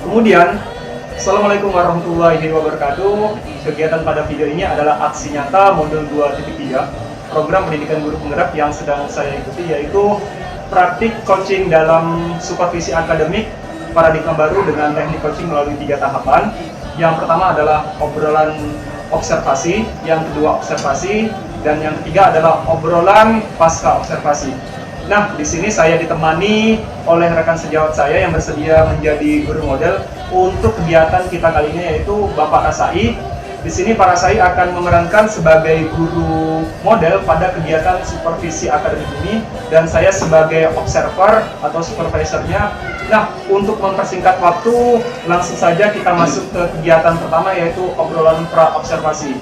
Kemudian, Assalamualaikum warahmatullahi wabarakatuh. Kegiatan pada video ini adalah aksi nyata modul 2.3 program pendidikan guru penggerak yang sedang saya ikuti, yaitu praktik coaching dalam supervisi akademik paradigma baru dengan teknik coaching melalui 3 tahapan. Yang pertama adalah obrolan observasi, yang kedua observasi, dan yang ketiga adalah obrolan pasca observasi. Nah, di sini saya ditemani oleh rekan sejawat saya yang bersedia menjadi guru model untuk kegiatan kita kali ini, yaitu Bapak Rasai. Di sini Pak Rasai akan memerankan sebagai guru model pada kegiatan supervisi akademik ini, dan saya sebagai observer atau supervisornya. Nah, untuk mempersingkat waktu, langsung saja kita masuk ke kegiatan pertama, yaitu obrolan pra-observasi.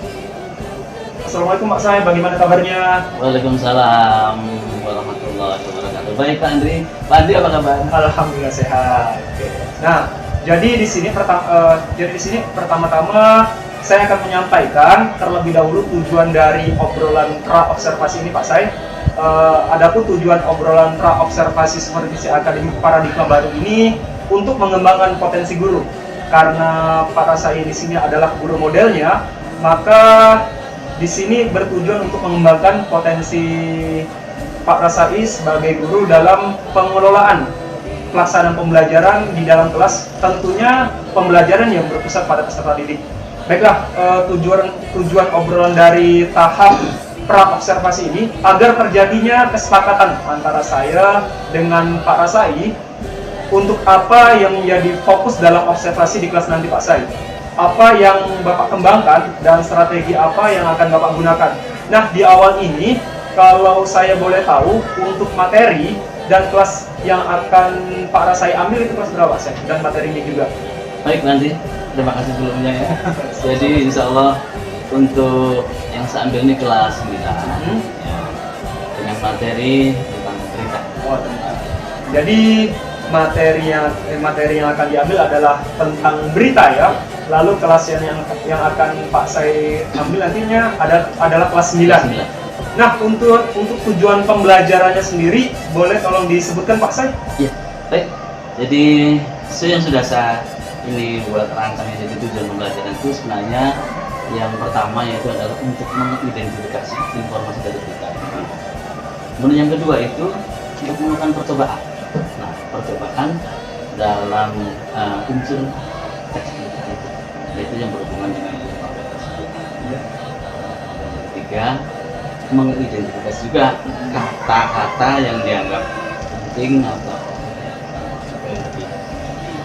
Assalamualaikum Pak Rasai, bagaimana kabarnya? Waalaikumsalam warahmatullahi wabarakatuh. Baik Pak Andri. Pak Andri apa kabar? Alhamdulillah sehat. Oke. Nah, jadi di sini pertama-tama saya akan menyampaikan terlebih dahulu tujuan dari obrolan pra-observasi ini, Pak Rasai. Adapun tujuan obrolan pra-observasi supervisi akademik paradigma baru ini untuk mengembangkan potensi guru. Karena Pak Rasai di sini adalah guru modelnya, maka di sini bertujuan untuk mengembangkan potensi Pak Rasai sebagai guru dalam pengelolaan pelaksanaan pembelajaran di dalam kelas, tentunya pembelajaran yang berpusat pada peserta didik. Baiklah, tujuan obrolan dari tahap pra-observasi ini agar terjadinya kesepakatan antara saya dengan Pak Rasai untuk apa yang menjadi fokus dalam observasi di kelas nanti Pak Rasai. Apa yang Bapak kembangkan dan strategi apa yang akan Bapak gunakan. Nah, di awal ini, kalau saya boleh tahu, untuk materi dan kelas yang akan Pak Rasai ambil itu kelas berapa, Pak? Dan materinya juga. Baik nanti, terima kasih sebelumnya ya. Jadi insya Allah untuk yang saya ambil ini kelas 9 ya, dengan materi tentang berita. Oh, tentang. Jadi materi yang akan diambil adalah tentang berita ya. Lalu kelas yang akan Pak Sai ambil nantinya adalah kelas 9. Nah, untuk tujuan pembelajarannya sendiri, boleh tolong disebutkan Pak Sai? Iya, baik. Jadi yang sudah saya ini buat rancangnya, jadi tujuan pembelajaran itu sebenarnya yang pertama yaitu adalah untuk mengidentifikasi informasi dari berita. Kemudian yang kedua itu untuk melakukan percobaan. Nah, percobaan dalam unsur teks berita itu yang berhubungan dengan informasi tersebut. Yang ketiga, mengidentifikasi juga kata-kata yang dianggap penting atau supaya lebih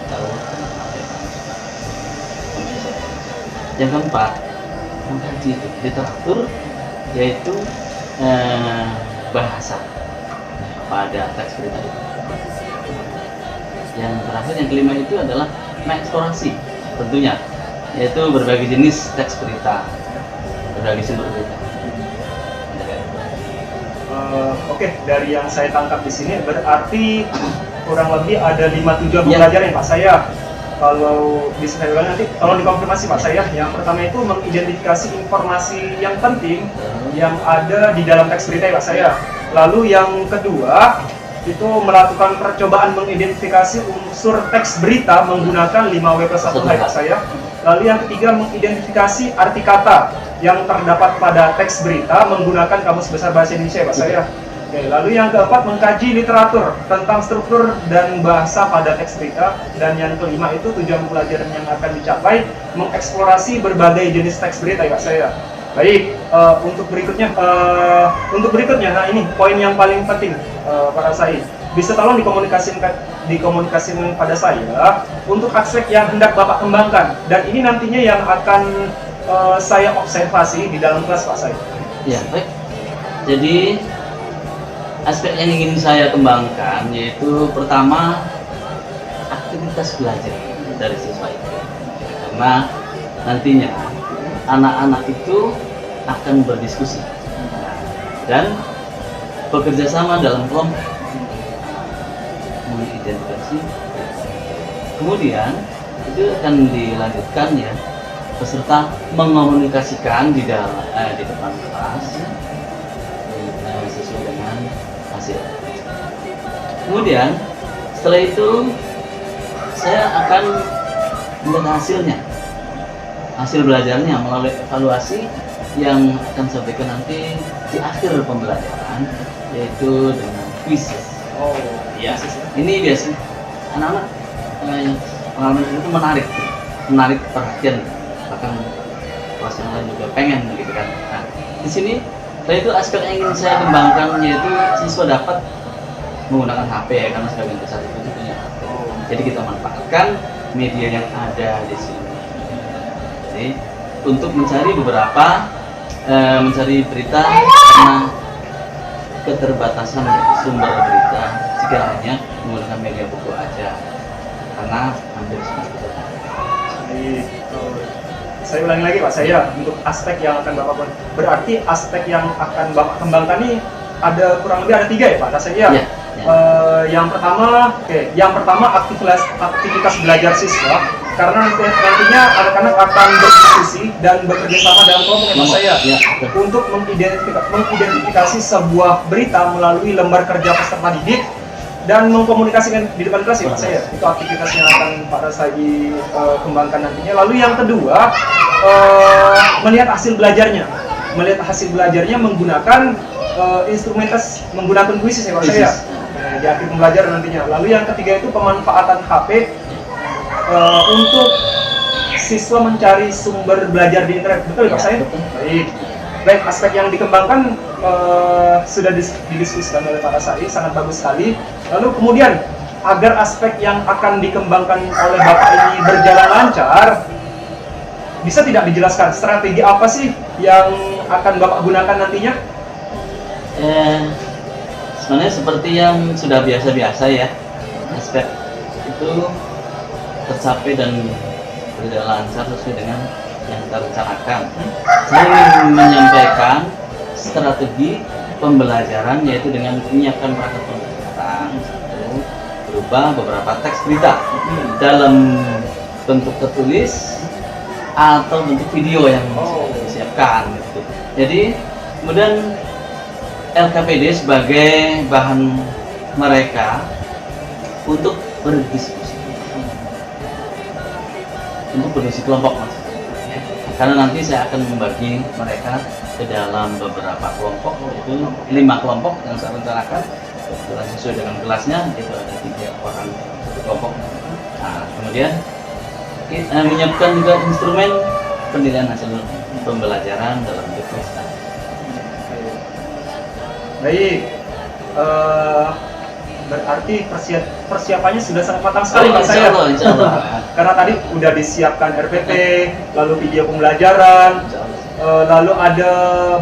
tahu tentang materi. Yang keempat, mengkaji literatur, yaitu bahasa pada teks berita itu. Yang terakhir, yang kelima itu adalah mengeksplorasi tentunya, yaitu berbagai jenis teks berita, berbagai sumber berita. Oke, dari yang saya tangkap di sini berarti kurang lebih ada 5 tujuan pembelajaran ya Pak Saya. Kalau bisa saya ulang nanti, tolong dikonfirmasi Pak Saya. Yang pertama itu mengidentifikasi informasi yang penting yang ada di dalam teks berita ya Pak Saya. Lalu yang kedua itu melakukan percobaan mengidentifikasi unsur teks berita menggunakan 5W+1 Pak Saya. Lalu yang ketiga, mengidentifikasi arti kata yang terdapat pada teks berita menggunakan Kamus Besar Bahasa Indonesia Pak Saya. Oke, lalu yang keempat, mengkaji literatur tentang struktur dan bahasa pada teks berita. Dan yang kelima itu tujuan pembelajaran yang akan dicapai, mengeksplorasi berbagai jenis teks berita Pak Saya. Baik, untuk berikutnya, nah ini poin yang paling penting Pak Rasai. Bisa tolong dikomunikasikan pada saya untuk aspek yang hendak Bapak kembangkan, dan ini nantinya yang akan saya observasi di dalam kelas Pak Sai. Ya, baik. Jadi aspek yang ingin saya kembangkan yaitu pertama aktivitas belajar. dari siswa itu. Karena nantinya anak-anak itu akan berdiskusi dan bekerja sama dalam kelompok, mengidentifikasi. Kemudian itu akan dilanjutkan ya, peserta mengomunikasikan di depan kelas sesuai dengan hasil. Kemudian setelah itu saya akan melihat hasil belajarnya melalui evaluasi yang akan saya berikan nanti di akhir pembelajaran, yaitu dengan quiz. Oh, Ya, ini biasanya anak-anak pengalaman itu menarik perhatian, bahkan kelas yang lain juga pengen gitu kan. Nah, di sini saya itu aspek yang ingin saya kembangkan, yaitu siswa dapat menggunakan HP ya, karena sebagian besar itu punya HP. Jadi kita manfaatkan media yang ada di sini. Jadi untuk mencari berita karena keterbatasan sumber berita jika hanya menggunakan media buku aja, karena hampir semua itu. Baik. Saya ulangi lagi Pak, saya untuk aspek yang akan Bapak berarti aspek yang akan Bapak kembangkan ini ada kurang lebih ada 3 ya Pak rasanya. Ya. Yang pertama aktivitas belajar siswa, karena nantinya anak-anak akan berdiskusi dan bekerja sama dalam kelompok ya Pak saya. Ya, untuk mengidentifikasi sebuah berita melalui lembar kerja peserta didik dan mengkomunikasikan di depan kelas ya Pak saya. Itu aktivitas yang akan Pak Rasadi kembangkan nantinya. Lalu yang kedua, melihat hasil belajarnya menggunakan menggunakan kuisis ya Pak saya di akhir pembelajaran nantinya. Lalu yang ketiga itu pemanfaatan HP untuk siswa mencari sumber belajar di internet. Betul ya Pak saya? Baik, aspek yang dikembangkan sudah didiskusikan oleh Pak Rasadi, sangat bagus sekali. Lalu kemudian agar aspek yang akan dikembangkan oleh Bapak ini berjalan lancar, bisa tidak dijelaskan strategi apa sih yang akan Bapak gunakan nantinya? Sebenarnya seperti yang sudah biasa-biasa ya, aspek itu tercapai dan berjalan lancar sesuai dengan yang terencanakan. Saya ingin menyampaikan strategi pembelajaran, yaitu dengan menyiapkan perangkat pembelajaran berupa beberapa teks berita dalam bentuk tertulis atau bentuk video yang disiapkan gitu. Jadi kemudian LKPD sebagai bahan mereka untuk berdiskusi kelompok mas. Karena nanti saya akan membagi mereka ke dalam beberapa kelompok, yaitu 5 kelompok yang saya rencanakan. Kebetulan sesuai dengan kelasnya itu ada 3 orang satu kelompok. Nah, kemudian kita menyiapkan juga instrumen penilaian hasil pembelajaran dalam bentuk kuis. Baik, berarti persiapannya sudah sangat matang sekali Pak saya. Insya Allah. Karena tadi udah disiapkan RPP, lalu video pembelajaran, lalu ada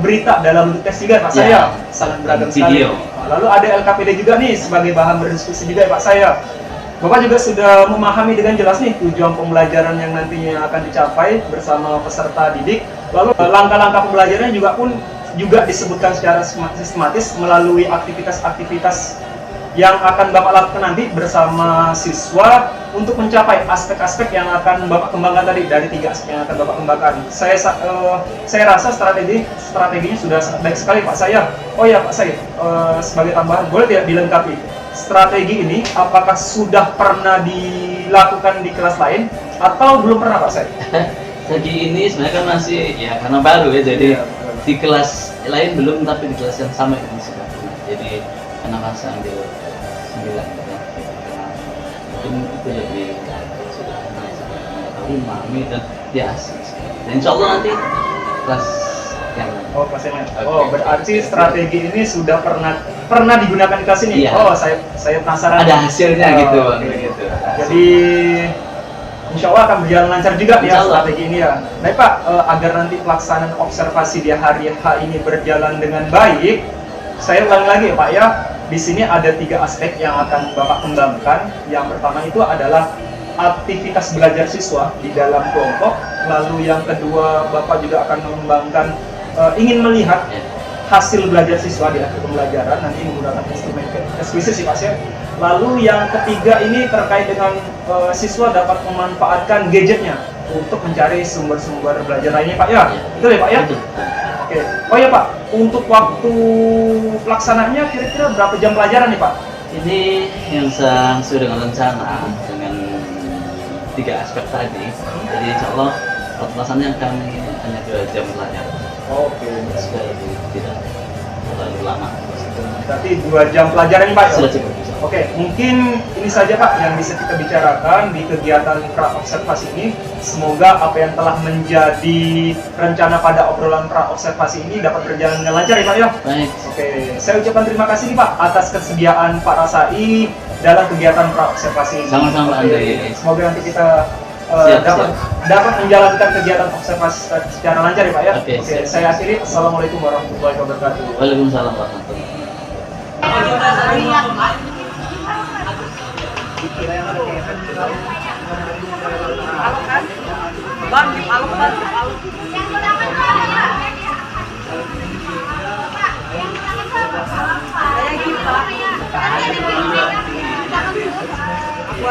berita dalam bentuk teks juga Pak saya, sangat beragam sekali. Lalu ada LKPD juga nih sebagai bahan berdiskusi juga ya Pak saya. Bapak juga sudah memahami dengan jelas nih tujuan pembelajaran yang nantinya akan dicapai bersama peserta didik. Lalu langkah-langkah pembelajarannya juga disebutkan secara sistematis melalui aktivitas-aktivitas yang akan Bapak lakukan nanti bersama siswa untuk mencapai aspek-aspek yang akan Bapak kembangkan tadi, dari 3 aspek yang akan Bapak kembangkan. Saya rasa strateginya sudah sangat baik sekali Pak saya. Oh ya Pak saya, sebagai tambahan boleh tidak dilengkapi strategi ini apakah sudah pernah dilakukan di kelas lain atau belum pernah Pak saya? Strategi ini sebenarnya kan masih ya karena baru ya, jadi di kelas lain belum, tapi di kelas yang sama ini sudah pernah. Jadi karena masa ambil 9 gitu, mungkin itu lebih sudah mengetahui, memahami dan dia asik. Dan insya Allah nanti kelas yang kelas yang lain. Berarti strategi ini sudah pernah digunakan di kelas ini. Iya. Saya penasaran. Ada hasilnya gitu bang. Okay. Gitu. Jadi insya Allah akan berjalan lancar juga ya strategi ini ya. Baik Pak, agar nanti pelaksanaan observasi di hari H ini berjalan dengan baik, saya ulangi lagi ya Pak ya. Di sini ada 3 aspek yang akan Bapak kembangkan. Yang pertama itu adalah aktivitas belajar siswa di dalam kelompok. Lalu yang kedua, Bapak juga akan mengembangkan ingin melihat hasil belajar siswa di akhir pembelajaran nanti menggunakan instrumen eksplisit sih Pak ya. Lalu yang ketiga ini terkait dengan siswa dapat memanfaatkan gadgetnya untuk mencari sumber-sumber belajar lainnya Pak ya. Betul ya Pak ya? Oke. Oh ya Pak, untuk waktu pelaksananya kira-kira berapa jam pelajaran nih Pak? Ini yang sesuai dengan rencana dengan 3 aspek tadi. Jadi insya Allah pelaksanaannya kami hanya 2 jam pelajaran. Oke. Sudah lebih tidak terlalu lama. Berarti 2 jam pelajaran nih Pak ya? Sudah cukup. Oke, mungkin ini saja Pak yang bisa kita bicarakan di kegiatan pra observasi ini. Semoga apa yang telah menjadi rencana pada obrolan pra observasi ini dapat berjalan dengan lancar ya Pak ya. Baik. Oke, saya ucapkan terima kasih nih Pak atas kesediaan Pak Rasai dalam kegiatan pra observasi ini. Sama-sama Oke, Andre. semoga nanti kita dapat menjalankan kegiatan observasi secara lancar ya Pak ya. Oke, Oke, saya akhiri. Assalamualaikum warahmatullahi wabarakatuh. Waalaikumsalam warahmatullahi wabarakatuh.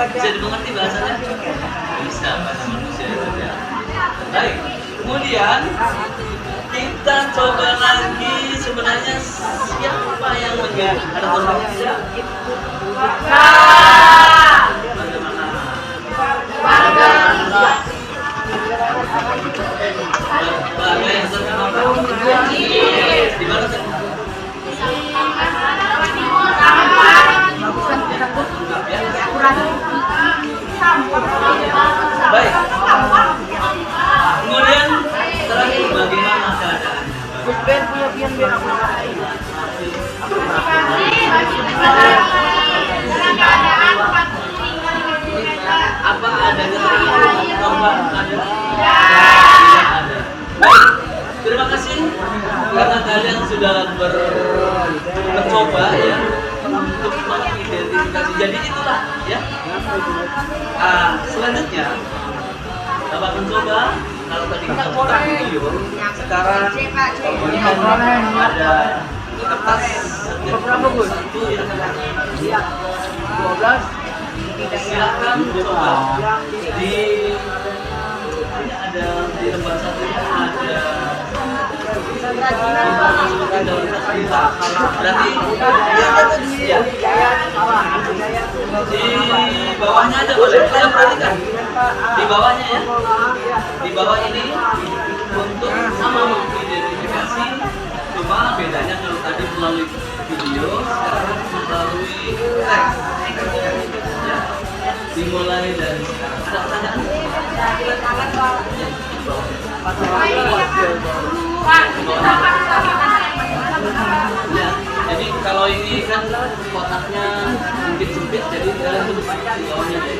Bisa dimengerti bahasanya? Bisa, bahasa manusia juga. Baik, kemudian kita coba lagi sebenarnya siapa yang menjadi ada tulisannya? Di mana sih? Baik. Kemudian terakhir bagaimana keadaan? Apa ada korban? Ada? Baik. Terima kasih karena kalian sudah mencoba ya untuk mengidentifikasi. Jadi itulah ya. Selanjutnya Bapak mencoba kalau tadi kita buka video, sekarang ada kertas satu ya. 12. Silakan coba di ini ada di lembar satunya ada berarti ya di bawahnya ada boleh saya perhatikan di bawahnya ya di bawah ini untuk sama mengidentifikasi cuma bedanya kalau tadi melalui video sekarang melalui teks ya dimulai dari sekarang ada pertanyaan ya, jadi kalau ini kan kotaknya mungkin sempit, jadi kalian tulis di bawahnya deh.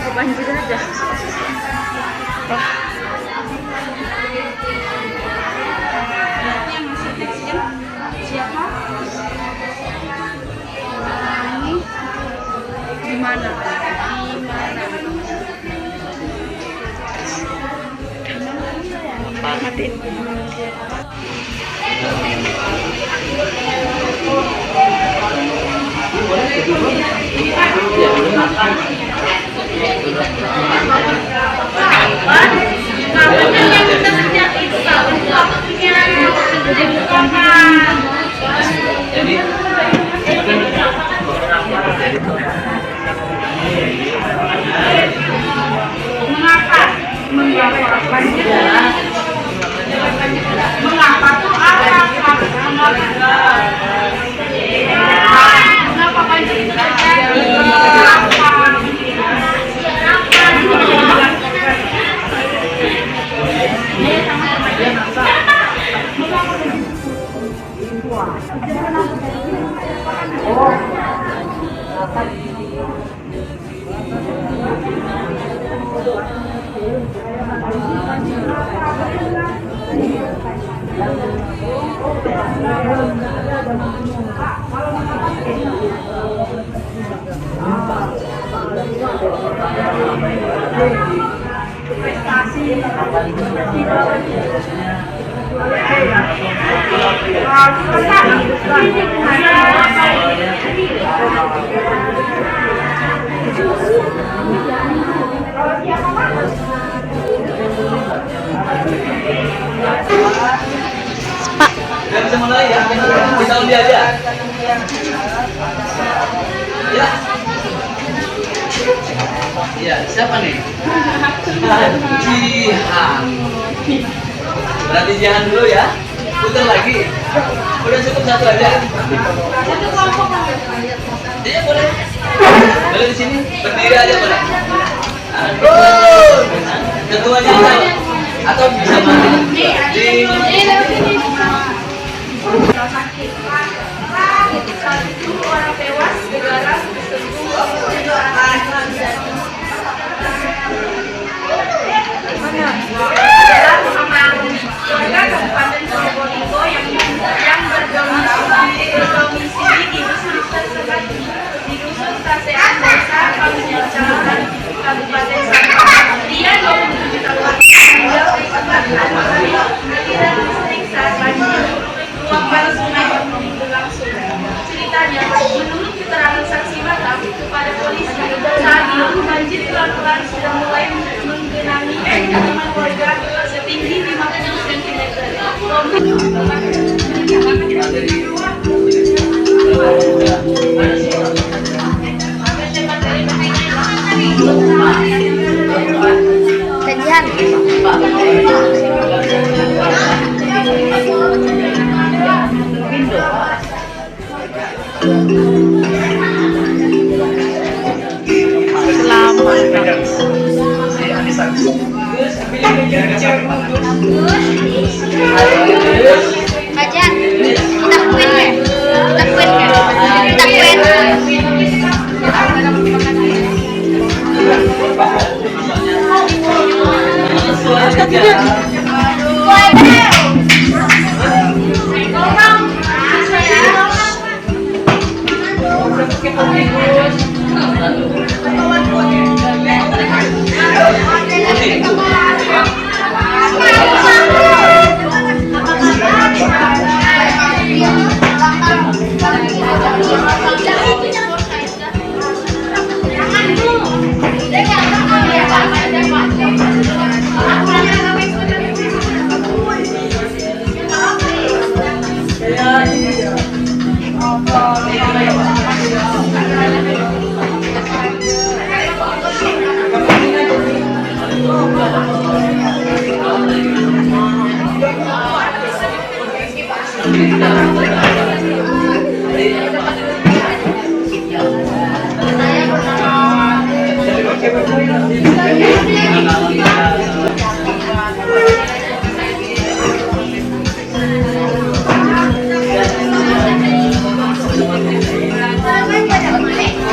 Kebanjir aja. Siapa? Ini di mana? Matiin. Mengapa tuh apa? Mengapa banjir itu terjadi? Udah bisa mulai ya? Kita undi aja. Ya. Iya, siapa nih? Jihan. Berarti Jihan dulu ya. Putar lagi. Udah cukup satu aja. Iya boleh. Boleh di sini. Berdiri aja boleh. Ketuanya atau bisa mati. Saat itu orang tewas negara adalah warga Kabupaten Probolinggo yang berdomisili di dusun Tasean Desa Kecamatan Kabupaten Sampang. Dia 27 tahun tidak listrik saat banjir luapan sungai berlangsung. Ceritanya, menurut keterangan saksi mata kepada polisi, saat itu banjir pelan-pelan sudah mulai menggenangi pemukiman warga setinggi 50 cm. Kajian. Kajian. Kita kuin ya? Kita kuin ya? Kita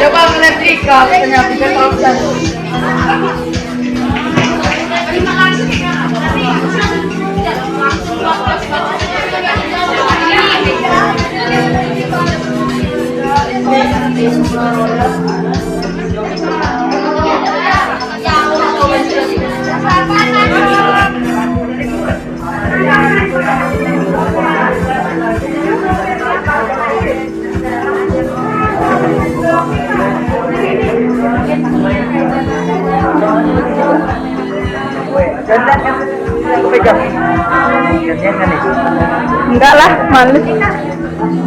Coba mereplika penyakit kausan. Enggak lah, males.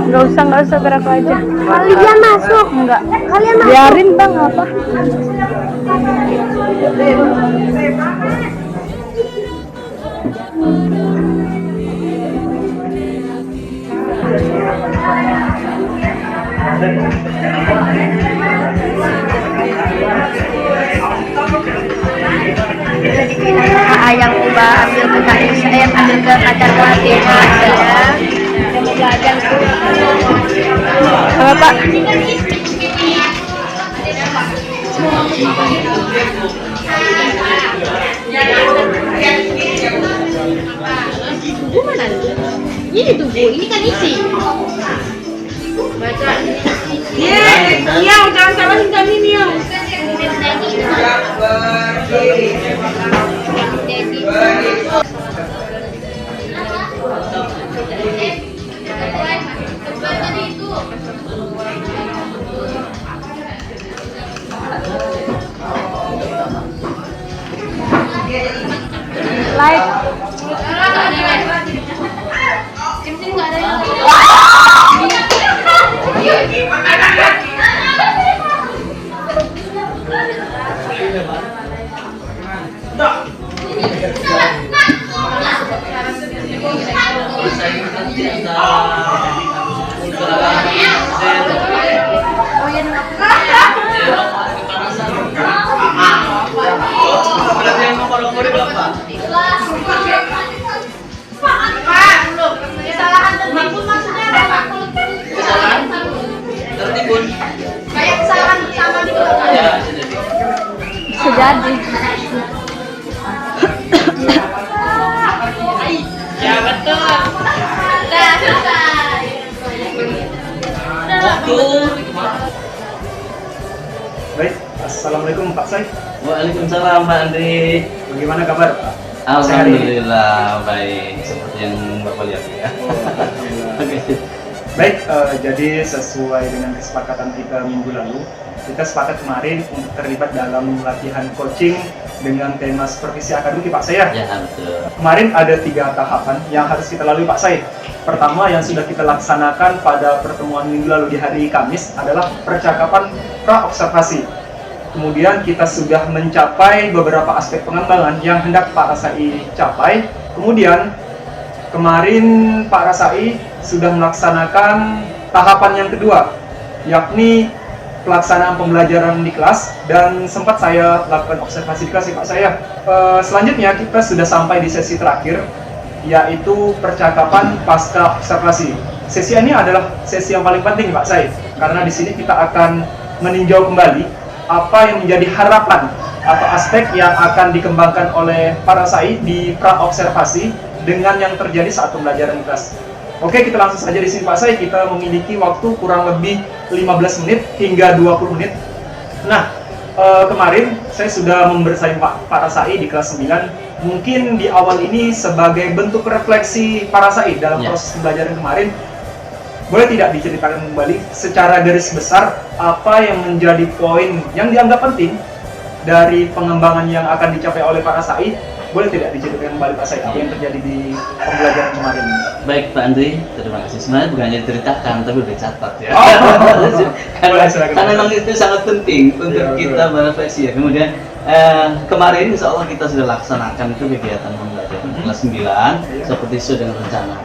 Enggak usah gerak aja. Kalian masuk. Enggak. Kalian masuk. Biarin bang, apa? Yang ubah ambil ke KSM, ambil ke pacar pelatihan ya. Yang mau belajar tuh apa Pak? Tubuh mana? Ini tubuh, ini kan isi. Baca. Miau, jangan salahin kami, Miau. Like. Kesalahan tertimbun maksudnya apa, Pak? Tertimbun. Kayak kesalahan bersama gitu. Ya, Bisa jadi. Ya betul. Udah selesai. waktu. Baik, Assalamualaikum Pak Said. Waalaikumsalam Pak Andri. Bagaimana kabar Pak? Alhamdulillah baik, seperti yang Bapak lihat ya. Oke. Baik, jadi sesuai dengan kesepakatan kita minggu lalu, kita sepakat kemarin untuk terlibat dalam latihan coaching dengan tema supervisi akademik Pak Said. Ya betul. Kemarin ada 3 tahapan yang harus kita lalui Pak Said. Pertama yang sudah kita laksanakan pada pertemuan minggu lalu di hari Kamis adalah percakapan pra-observasi. Kemudian kita sudah mencapai beberapa aspek pengembangan yang hendak Pak Rasai capai. Kemudian kemarin Pak Rasai sudah melaksanakan tahapan yang kedua, yakni pelaksanaan pembelajaran di kelas, dan sempat saya lakukan observasi di kelas Pak saya. Selanjutnya kita sudah sampai di sesi terakhir, yaitu percakapan pasca observasi. Sesi ini adalah sesi yang paling penting Pak Said, karena di sini kita akan meninjau kembali apa yang menjadi harapan atau aspek yang akan dikembangkan oleh para Rasai di pra-observasi dengan yang terjadi saat pembelajaran di kelas. Oke, kita langsung saja di sini Pak Said. Kita memiliki waktu kurang lebih 15 menit hingga 20 menit. Nah, kemarin saya sudah membersaing Pak Rasai di kelas 9. Mungkin di awal ini sebagai bentuk refleksi Pak Rasai dalam proses pembelajaran kemarin, boleh tidak diceritakan kembali secara garis besar apa yang menjadi poin yang dianggap penting dari pengembangan yang akan dicapai oleh Pak Rasai? Boleh tidak diceritakan kembali Pak Said apa yang terjadi di pembelajaran kemarin? Baik Pak Andri, terima kasih. Sebenarnya bukan hanya diceritakan, tapi udah dicatat ya. Karena memang itu sangat penting untuk kita berefleksi ya. Kemudian kemarin insya Allah kita sudah laksanakan itu kegiatan pembelajaran kelas 9 seperti sesuai dengan rencana.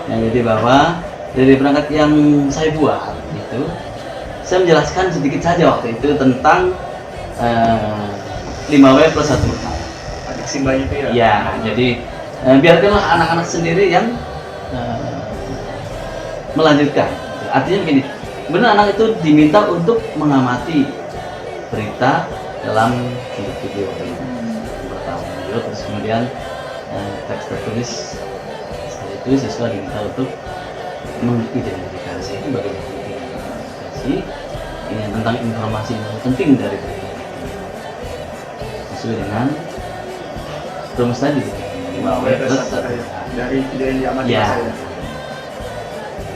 Yang jadi bahwa dari perangkat yang saya buat itu, saya menjelaskan sedikit saja waktu itu tentang 5W plus 1. Adik simbanya itu ya? Ya, jadi biarkanlah anak-anak sendiri yang melanjutkan. Artinya begini, benar anak itu diminta untuk mengamati berita dalam video yang pertama, terus kemudian teks tertulis. Setelah itu siswa diminta untuk mengidentifikasi bagaimana identifikasi ini tentang informasi yang penting dari berita sesuai dengan rumus tadi 5W plus 1 dari video yang diamati ya. saya.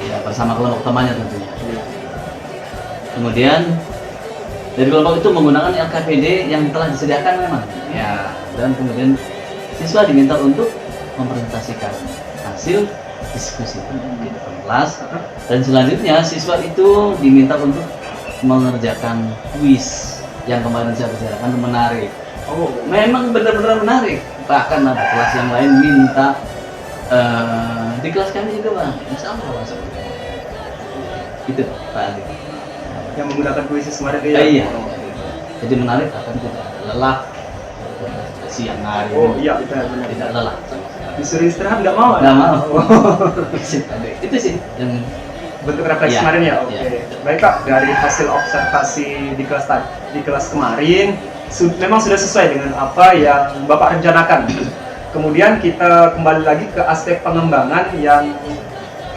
Ya, bersama kelompok temannya tentunya. Kemudian dari kelompok itu menggunakan LKPD yang telah disediakan memang. Ya, dan kemudian siswa diminta untuk mempresentasikan hasil diskusi di depan kelas, dan selanjutnya siswa itu diminta untuk mengerjakan kuis yang kemarin saya bicarakan, menarik. Oh, Memang benar-benar menarik. Bahkan ada kelas yang lain minta di kelas kami juga Bang, insya Allah masuk. Itu Pak Ali. yang menggunakan puisi kemarin itu ya? Iya. Jadi menarik, bahkan tidak lelah siang hari. Oh iya, itu ya benar. Tidak lelah sama sekali. Disuruh istirahat nggak mau? Nggak mau. Oh. Itu sih yang Bentuk refleksi Iya, kemarin ya? Oke. iya. Baik Pak, dari hasil observasi di kelas kemarin memang sudah sesuai dengan apa yang Bapak rencanakan. Kemudian kita kembali lagi ke aspek pengembangan yang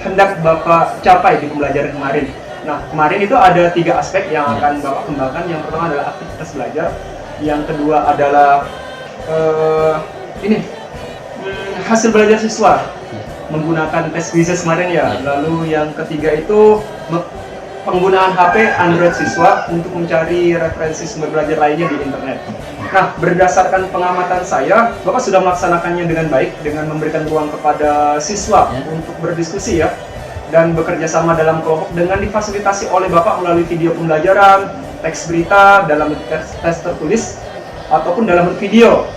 hendak Bapak capai di pembelajaran kemarin? Nah, kemarin itu ada 3 aspek yang akan Bapak kembangkan. Yang pertama adalah aktivitas belajar, yang kedua adalah hasil belajar siswa menggunakan tes quizzes kemarin ya. Lalu yang ketiga itu penggunaan HP Android siswa untuk mencari referensi sumber belajar lainnya di internet. Nah, berdasarkan pengamatan saya, Bapak sudah melaksanakannya dengan baik dengan memberikan ruang kepada siswa untuk berdiskusi ya, dan bekerja sama dalam kelompok dengan difasilitasi oleh Bapak melalui video pembelajaran, teks berita dalam tes tertulis ataupun dalam video.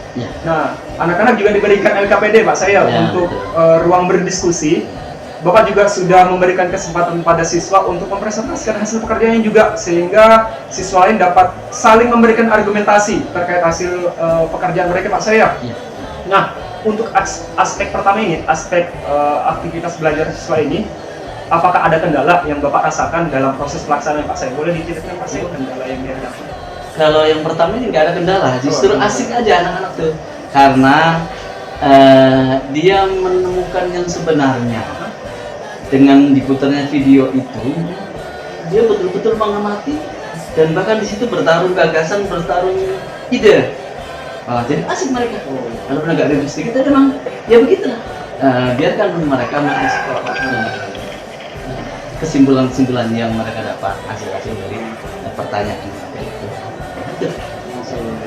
Nah, anak-anak juga diberikan LKPD Pak saya untuk ruang berdiskusi. Bapak juga sudah memberikan kesempatan pada siswa untuk mempresentasikan hasil pekerjaannya juga, sehingga siswa lain dapat saling memberikan argumentasi terkait hasil pekerjaan mereka Pak saya. Nah, untuk aspek pertama ini, aspek aktivitas belajar siswa ini, apakah ada kendala yang Bapak rasakan dalam proses pelaksanaan Pak saya? Boleh diceritakan Pak saya kendala yang dirasakan? Kalau yang pertama ini nggak ada kendala, justru asik aja anak-anak tuh, karena dia menemukan yang sebenarnya. Dengan diputarnya video itu, dia betul-betul mengamati dan bahkan di situ bertarung gagasan, bertarung ide. Jadi asik mereka. Kalau penegak review kita memang ya begitulah. Biarkan mereka mengeksplor kesimpulan-kesimpulan yang mereka dapat hasil-hasil dari pertanyaan itu.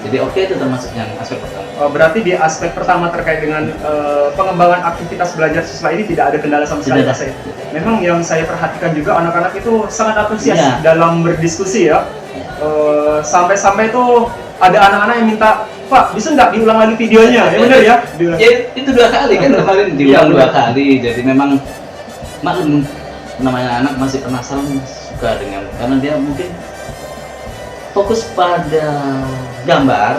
Jadi oke, itu termasuk yang aspek pertama. Berarti di aspek pertama terkait dengan pengembangan aktivitas belajar siswa ini tidak ada kendala sama sekali Pak saya. Memang yang saya perhatikan juga anak-anak itu sangat antusias dalam berdiskusi ya. Sampai-sampai itu ada anak-anak yang minta, Pak bisa nggak diulang lagi videonya? Ya benar ya? Ya itu 2 kali kan kemarin diulang 2 kali. Jadi memang maklum namanya anak masih penasaran, suka dengan, karena dia mungkin fokus pada gambar,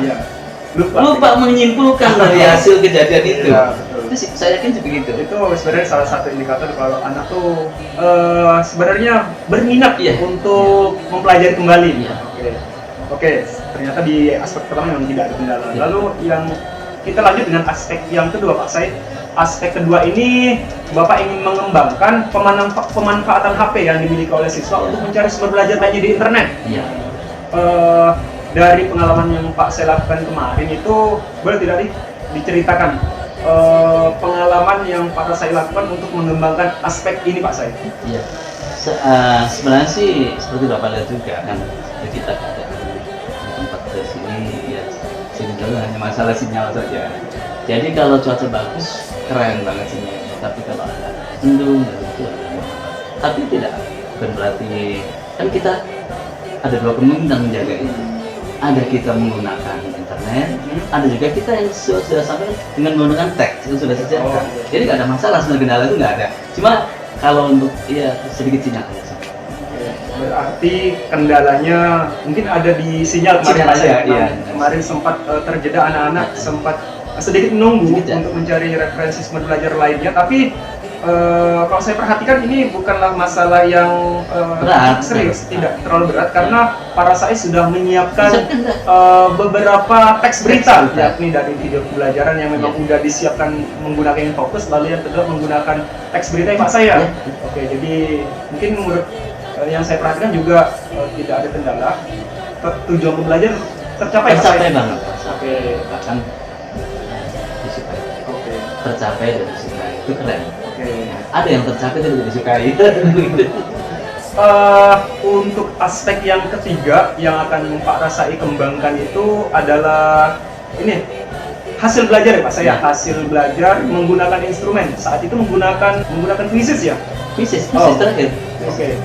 lupa menyimpulkan dari hasil kejadian itu. Itu sih, saya yakin seperti itu. Itu sebenarnya salah satu indikator kalau anak tuh sebenarnya berminat untuk mempelajari kembali. Oke, ternyata di aspek pertama memang tidak ada kendala. Lalu yang kita lanjut dengan aspek yang kedua Pak Said. Aspek kedua ini Bapak ingin mengembangkan pemanfaatan HP yang dimiliki oleh siswa untuk mencari sumber belajar lainnya di internet. Dari pengalaman yang Pak saya lakukan kemarin itu, boleh tidak diceritakan pengalaman yang Pak saya lakukan untuk mengembangkan aspek ini Pak saya? Iya, sebenarnya sih seperti Bapak lihat juga kan, kita ada di tempat di sini, ya sini dulu hanya masalah sinyal saja. Jadi kalau cuaca bagus, keren banget sinyalnya. Tapi kalau ada mendung, tapi tidak, bukan berarti kan kita ada 2 kemungkinan menjaga ini. Ada kita menggunakan internet, ada juga kita yang sudah sampai dengan menggunakan teks itu sudah sediakan. Jadi nggak ada masalah, sebenarnya kendala itu nggak ada. Cuma kalau untuk sedikit sinyal aja sih. Berarti kendalanya mungkin ada di sinyal kemarin Pak saya. Kemarin sempat terjeda, anak-anak sempat sedikit menunggu untuk mencari referensi sumber belajar lainnya, tapi kalau saya perhatikan ini bukanlah masalah yang berat, serius, tidak terlalu berat karena para saya sudah menyiapkan beberapa teks berita, yakni dari video pembelajaran yang memang sudah disiapkan menggunakan fokus, lalu yang kedua menggunakan teks berita Pak saya. Oke, jadi mungkin menurut yang saya perhatikan juga tidak ada kendala, tujuan pembelajar tercapai banget. Oke, bahkan disukai. Tercapai dan disukai, itu keren. Ada yang tercapai dan tidak disukai. Untuk aspek yang ketiga yang akan Pak Rasai kembangkan itu adalah ini hasil belajar ya Pak saya. Hasil belajar menggunakan instrumen. Saat itu menggunakan quizzes ya. Quizzes terakhir. Oke.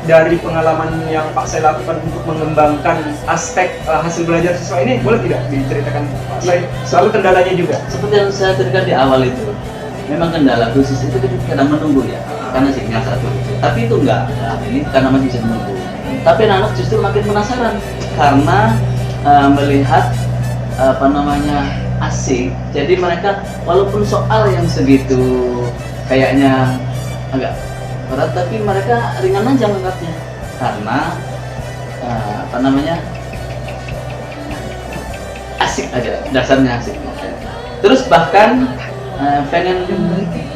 Dari pengalaman yang Pak saya lakukan untuk mengembangkan aspek hasil belajar siswa ini, boleh tidak diceritakan Pak saya? Soal kendalanya juga. Seperti yang saya ceritakan di awal itu. Memang kendala khusus itu kadang menunggu ya, karena sinyal satu. Tapi itu enggak, ini karena masih bisa menunggu. Tapi anak-anak justru makin penasaran karena melihat asik. Jadi mereka walaupun soal yang segitu kayaknya agak berat, tapi mereka ringan aja menganggapnya karena asik aja, dasarnya asik. Terus bahkan pengen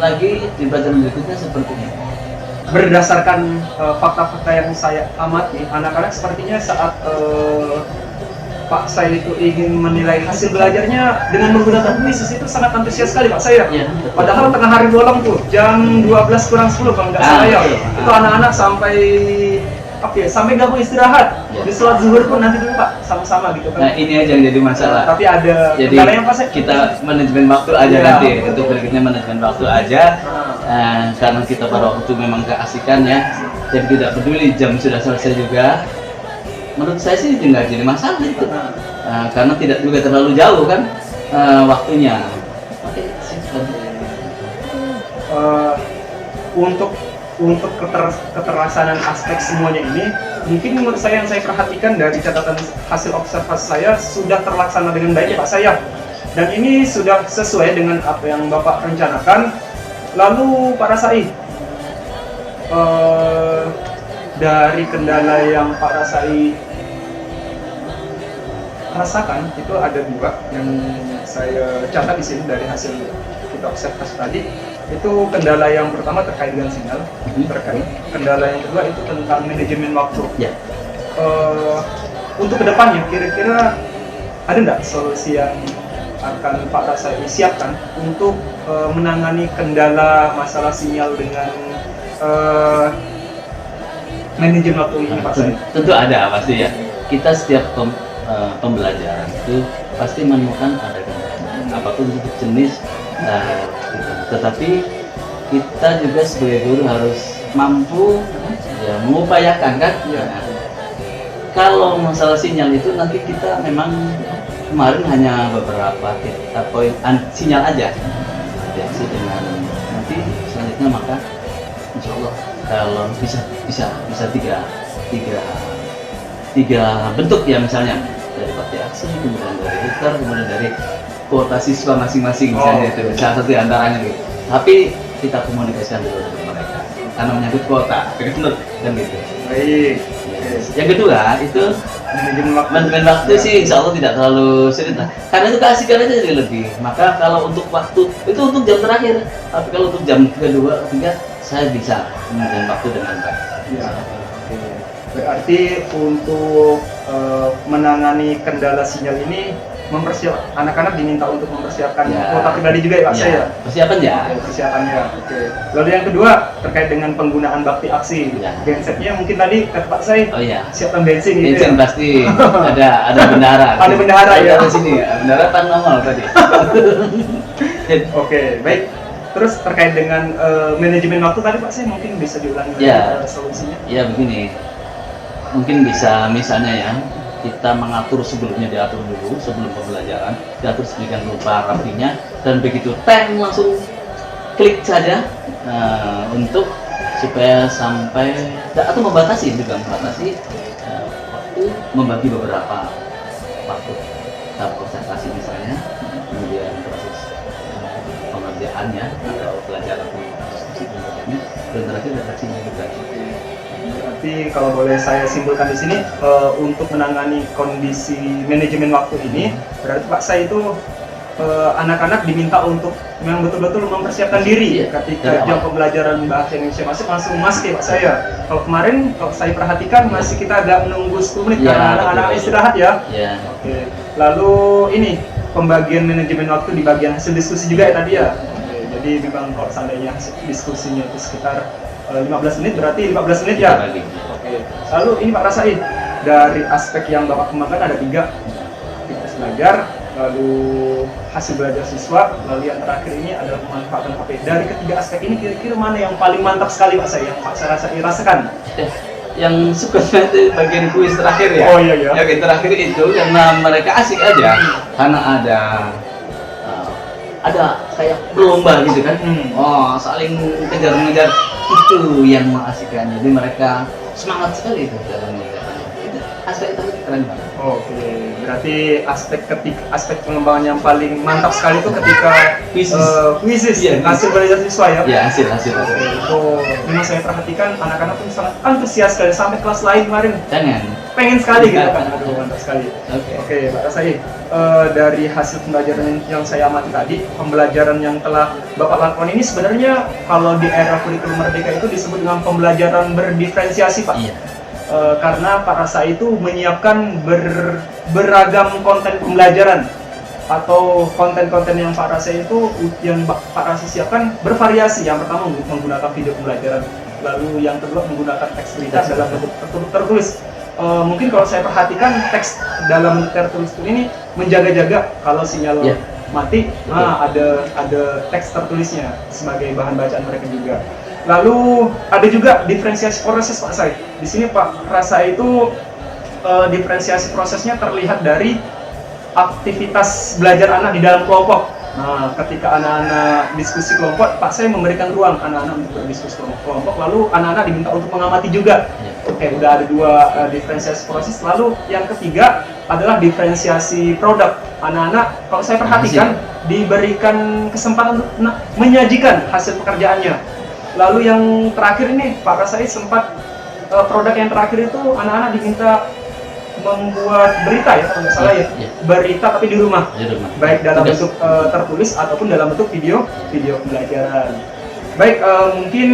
lagi di pelajaran berikutnya seperti ini. berdasarkan fakta-fakta yang saya amati, anak-anak sepertinya saat Pak saya itu ingin menilai hasil belajarnya dengan menggunakan quizzes itu sangat antusias sekali Pak saya. Iya, betul. Padahal tengah hari bolong tuh, jam 12 kurang 10 kalau nggak salah ya. betul. Itu anak-anak sampai apa ya, sampai nggak mau istirahat. Ya. Di sholat zuhur pun nanti dulu Pak, sama-sama gitu kan. Nah ini aja yang jadi masalah. Tapi ada Jadi kendalanya Pak saya. kita manajemen waktu aja Ya, nanti. betul. Untuk berikutnya manajemen waktu aja. Karena kita pada waktu itu memang keasikan ya. Jadi tidak peduli jam sudah selesai juga. Menurut saya sih nggak jadi masalah itu. Karena tidak juga terlalu jauh kan waktunya. Oke, silakan. Untuk keterlaksanaan aspek semuanya ini, mungkin menurut saya yang saya perhatikan dari catatan hasil observasi saya sudah terlaksana dengan baik ya Pak saya. Dan ini sudah sesuai dengan apa yang Bapak rencanakan. Lalu Pak Rasai, dari kendala yang Pak Rasai rasakan itu ada dua yang saya catat di sini dari hasil kita observasi tadi. Itu kendala yang pertama terkait dengan sinyal, kendala yang kedua itu tentang manajemen waktu. Ya. Untuk kedepannya kira-kira ada nggak solusi yang akan Pak Rasai siapkan untuk menangani kendala masalah sinyal dengan manajemen waktu ini Pak Rasai? Tentu ada pasti ya. Kita setiap pembelajaran itu pasti menemukan ada kendala, apapun itu jenis. Gitu. Tetapi kita juga sebagai guru harus mampu ya, mengupayakan kan. Ya. Nah, kalau masalah sinyal itu nanti kita memang kemarin hanya beberapa poin sinyal aja. Jadi dengan nanti selanjutnya maka insya Allah kalau bisa tiga bentuk ya, misalnya dari bakti aksi, kemudian dari router, kemudian dari kuota siswa masing-masing misalnya. Itu salah satu antaranya gitu. Tapi kita komunikasikan dulu dengan mereka karena menyangkut kuota kan gitu. Baik. Yes. Yang kedua itu manajemen waktu sih insya Allah tidak terlalu sulit lah, karena itu keasikan aja jadi lebih. Maka kalau untuk waktu itu untuk jam terakhir, tapi kalau untuk jam kedua ketiga saya bisa manajemen waktu dengan baik. Ya. Berarti untuk menangani kendala sinyal ini anak-anak diminta untuk mempersiapkan kuota pribadi juga ya Pak saya. Persiapan ya. Persiapannya. Oke. Lalu yang kedua terkait dengan penggunaan bakti aksi. Gensetnya mungkin tadi kata Pak saya siapkan bensin gitu. Bensin pasti ada bendahara. Ada bendahara ya. Di sini ya. Bendahara pan normal tadi. Oke, baik. Terus terkait dengan manajemen waktu tadi Pak saya mungkin bisa diulangi solusinya. Ya begini. Mungkin bisa misalnya ya, kita mengatur sebelumnya, diatur dulu sebelum pembelajaran, diatur sedemikian rupa rapinya, dan begitu time langsung klik saja untuk supaya sampai atau membatasi waktu, membagi beberapa waktu tahap konsentrasi misalnya, kemudian proses pengerjaannya atau pelajaran pengerjaannya, dan terakhir redaksinya juga. Berarti kalau boleh saya simpulkan di sini, untuk menangani kondisi manajemen waktu ini, berarti Pak saya itu anak-anak diminta untuk memang betul-betul mempersiapkan diri ketika jam pembelajaran bahasa Indonesia masuk langsung masuk ya Pak saya. Kalau kemarin kalau saya perhatikan masih kita agak menunggu 10 menit karena anak-anak istirahat ya. Oke. Lalu ini pembagian manajemen waktu di bagian hasil diskusi juga ya tadi ya. Oke. Jadi memang kalau seandainya diskusinya itu sekitar 15 menit berarti 15 menit ya. Oke. Lalu ini Pak Rasai, dari aspek yang Bapak kembangkan ada 3 aktivitas belajar, lalu hasil belajar siswa, lalu yang terakhir ini adalah pemanfaatan HP. Dari ketiga aspek ini kira-kira mana yang paling mantap sekali Pak saya, yang Pak saya rasakan? Yang suka itu bagian kuis terakhir ya. Oh iya. Yang terakhir itu karena mereka asik aja, karena ada kayak berlomba gitu kan. Saling kejar-mengejar, itu yang mengasikkan. Jadi mereka semangat sekali itu dalam mengerjakannya. Itu aspek itu keren banget. Oke, berarti aspek pengembangan yang paling mantap sekali itu ketika quizzes hasil belajar siswa ya. Ya, hasil. Itu memang saya perhatikan anak-anak pun sangat antusias sekali sampai kelas lain kemarin. Jangan pengen sekali gitu kan. Aduh, mantap sekali. Oke, Pak Rasai, dari hasil pembelajaran yang saya amati tadi, pembelajaran yang telah Bapak lakukan ini sebenarnya kalau di era kurikulum merdeka itu disebut dengan pembelajaran berdiferensiasi, Pak. Iya. Karena Pak Rasai itu menyiapkan beragam konten pembelajaran atau konten-konten yang Pak Rasai itu yang Pak Rasai siapkan bervariasi. Yang pertama menggunakan video pembelajaran, lalu yang kedua menggunakan teks berita dalam bentuk tertulis. Mungkin kalau saya perhatikan teks dalam bentuk tertulis ini menjaga-jaga kalau sinyal mati, ada teks tertulisnya sebagai bahan bacaan mereka juga. Lalu ada juga diferensiasi proses Pak Rasai. Di sini Pak Rasai itu diferensiasi prosesnya terlihat dari aktivitas belajar anak di dalam kelompok. Nah, ketika anak-anak diskusi kelompok, Pak saya memberikan ruang anak-anak untuk berdiskusi kelompok, lalu anak-anak diminta untuk mengamati juga. Oke, udah ada dua diferensiasi proses. Lalu yang ketiga adalah diferensiasi produk. Anak-anak, kalau saya perhatikan, diberikan kesempatan untuk menyajikan hasil pekerjaannya. Lalu yang terakhir ini, Pak Rasai sempat produk yang terakhir itu anak-anak diminta membuat berita ya, kalau nggak salah ya, berita tapi di rumah, baik dalam bentuk tertulis ataupun dalam bentuk video pembelajaran. Baik, mungkin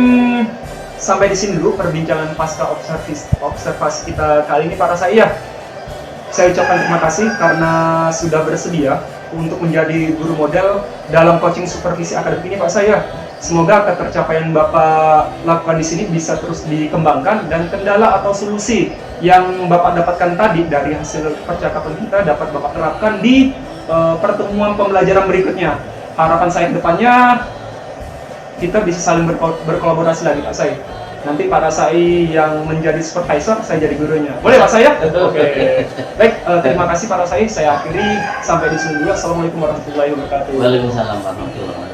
sampai di sini dulu perbincangan pasca observasi kita kali ini, Pak Rasai ya. Saya ucapkan terima kasih karena sudah bersedia untuk menjadi guru model dalam coaching supervisi akademik ini, Pak saya. Semoga ketercapaian Bapak lakukan di sini bisa terus dikembangkan dan kendala atau solusi yang Bapak dapatkan tadi dari hasil percakapan kita dapat Bapak terapkan di pertemuan pembelajaran berikutnya. Harapan saya ke depannya kita bisa saling berkolaborasi lagi, Pak Sai. Nanti Pak Rasai yang menjadi supervisor, saya jadi gurunya. Boleh Pak saya? Oke. Baik, terima kasih Pak Rasai. Saya akhiri sampai di sini dulu. Assalamualaikum warahmatullahi wabarakatuh. Waalaikumsalam warahmatullahi wabarakatuh.